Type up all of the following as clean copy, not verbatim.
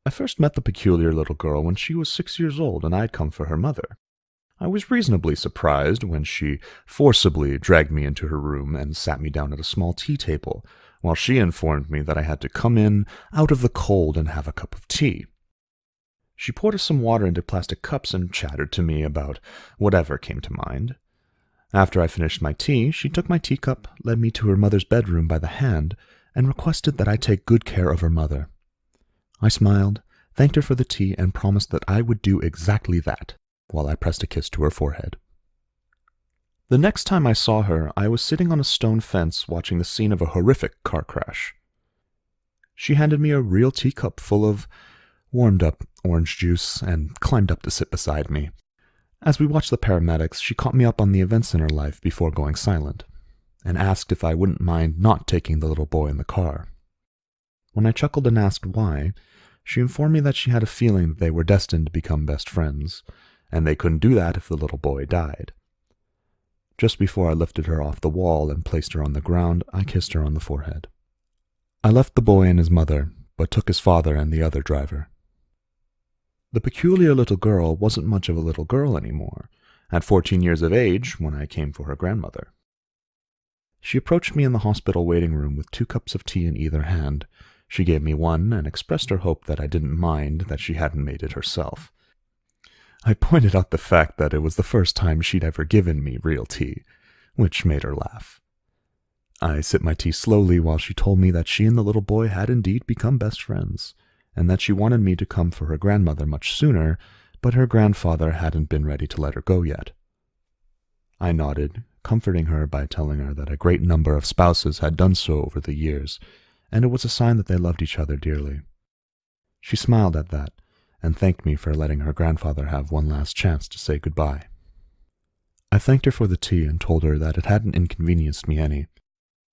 I first met the peculiar little girl when she was 6 years old and I'd come for her mother. I was reasonably surprised when she forcibly dragged me into her room and sat me down at a small tea table, while she informed me that I had to come in out of the cold and have a cup of tea. She poured us some water into plastic cups and chattered to me about whatever came to mind. After I finished my tea, she took my teacup, led me to her mother's bedroom by the hand, and requested that I take good care of her mother. I smiled, thanked her for the tea, and promised that I would do exactly that, while I pressed a kiss to her forehead. The next time I saw her, I was sitting on a stone fence watching the scene of a horrific car crash. She handed me a real teacup full of warmed-up orange juice and climbed up to sit beside me. As we watched the paramedics, she caught me up on the events in her life before going silent, and asked if I wouldn't mind not taking the little boy in the car. When I chuckled and asked why, she informed me that she had a feeling that they were destined to become best friends, and they couldn't do that if the little boy died. Just before I lifted her off the wall and placed her on the ground, I kissed her on the forehead. I left the boy and his mother, but took his father and the other driver. The peculiar little girl wasn't much of a little girl anymore, at 14 years of age when I came for her grandmother. She approached me in the hospital waiting room with 2 cups of tea in either hand. She gave me one and expressed her hope that I didn't mind that she hadn't made it herself. I pointed out the fact that it was the first time she'd ever given me real tea, which made her laugh. I sipped my tea slowly while she told me that she and the little boy had indeed become best friends, and that she wanted me to come for her grandmother much sooner, but her grandfather hadn't been ready to let her go yet. I nodded, comforting her by telling her that a great number of spouses had done so over the years, and it was a sign that they loved each other dearly. She smiled at that, and thanked me for letting her grandfather have one last chance to say goodbye. I thanked her for the tea and told her that it hadn't inconvenienced me any.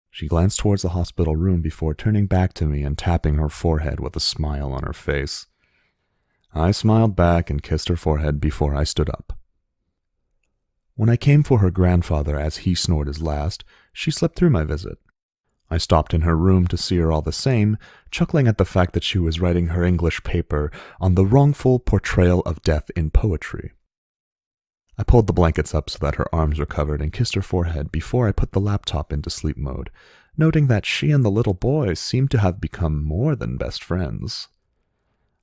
She glanced towards the hospital room before turning back to me and tapping her forehead with a smile on her face. I smiled back and kissed her forehead before I stood up. When I came for her grandfather as he snored his last, she slept through my visit. I stopped in her room to see her all the same, chuckling at the fact that she was writing her English paper on the wrongful portrayal of death in poetry. I pulled the blankets up so that her arms were covered and kissed her forehead before I put the laptop into sleep mode, noting that she and the little boy seemed to have become more than best friends.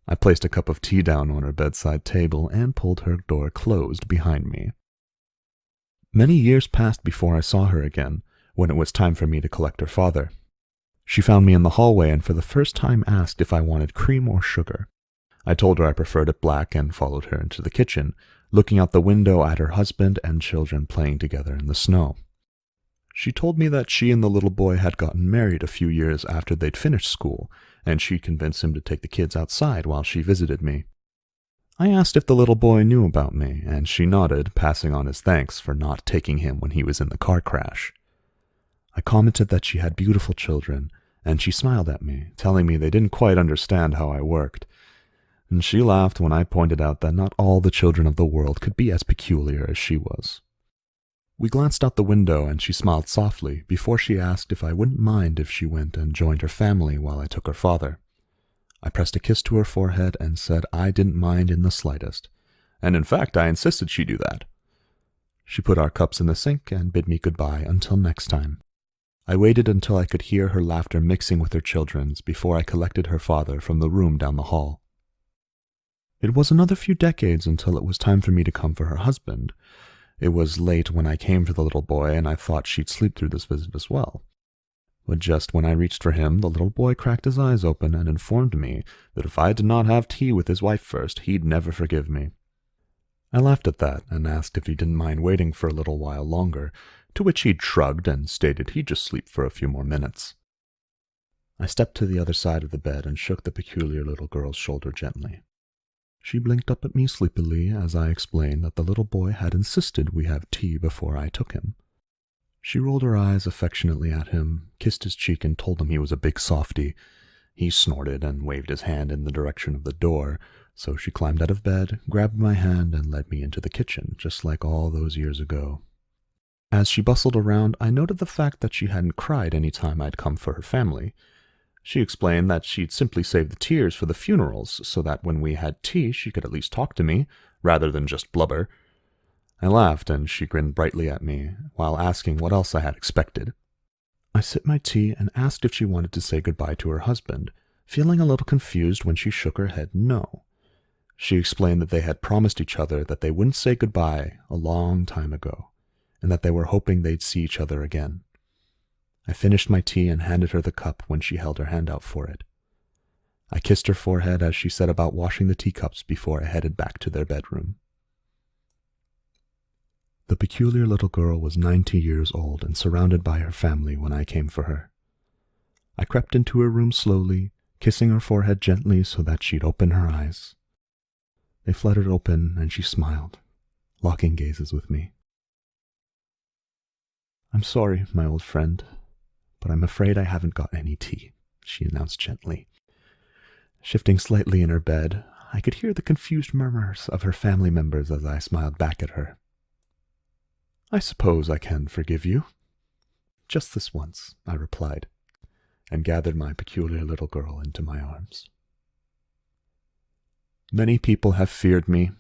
I placed a cup of tea down on her bedside table and pulled her door closed behind me. Many years passed before I saw her again, when it was time for me to collect her father. She found me in the hallway and for the first time asked if I wanted cream or sugar. I told her I preferred it black and followed her into the kitchen, looking out the window at her husband and children playing together in the snow. She told me that she and the little boy had gotten married a few years after they'd finished school, and she'd convinced him to take the kids outside while she visited me. I asked if the little boy knew about me, and she nodded, passing on his thanks for not taking him when he was in the car crash. I commented that she had beautiful children, and she smiled at me, telling me they didn't quite understand how I worked. And she laughed when I pointed out that not all the children of the world could be as peculiar as she was. We glanced out the window, and she smiled softly before she asked if I wouldn't mind if she went and joined her family while I took her father. I pressed a kiss to her forehead and said I didn't mind in the slightest, and in fact I insisted she do that. She put our cups in the sink and bid me goodbye until next time. I waited until I could hear her laughter mixing with her children's before I collected her father from the room down the hall. It was another few decades until it was time for me to come for her husband. It was late when I came for the little boy, and I thought she'd sleep through this visit as well. But just when I reached for him, the little boy cracked his eyes open and informed me that if I did not have tea with his wife first, he'd never forgive me. I laughed at that and asked if he didn't mind waiting for a little while longer, to which he'd shrugged and stated he'd just sleep for a few more minutes. I stepped to the other side of the bed and shook the peculiar little girl's shoulder gently. She blinked up at me sleepily as I explained that the little boy had insisted we have tea before I took him. She rolled her eyes affectionately at him, kissed his cheek, and told him he was a big softy. He snorted and waved his hand in the direction of the door, so she climbed out of bed, grabbed my hand, and led me into the kitchen, just like all those years ago. As she bustled around, I noted the fact that she hadn't cried any time I'd come for her family. She explained that she'd simply saved the tears for the funerals so that when we had tea she could at least talk to me, rather than just blubber. I laughed, and she grinned brightly at me, while asking what else I had expected. I sipped my tea and asked if she wanted to say goodbye to her husband, feeling a little confused when she shook her head no. She explained that they had promised each other that they wouldn't say goodbye a long time ago, and that they were hoping they'd see each other again. I finished my tea and handed her the cup when she held her hand out for it. I kissed her forehead as she set about washing the teacups before I headed back to their bedroom. The peculiar little girl was 90 years old and surrounded by her family when I came for her. I crept into her room slowly, kissing her forehead gently so that she'd open her eyes. They fluttered open, and she smiled, locking gazes with me. "I'm sorry, my old friend, but I'm afraid I haven't got any tea," she announced gently. Shifting slightly in her bed, I could hear the confused murmurs of her family members as I smiled back at her. "I suppose I can forgive you." "Just this once," I replied, and gathered my peculiar little girl into my arms. Many people have feared me,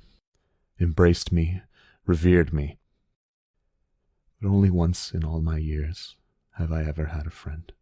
embraced me, revered me, but only once in all my years have I ever had a friend.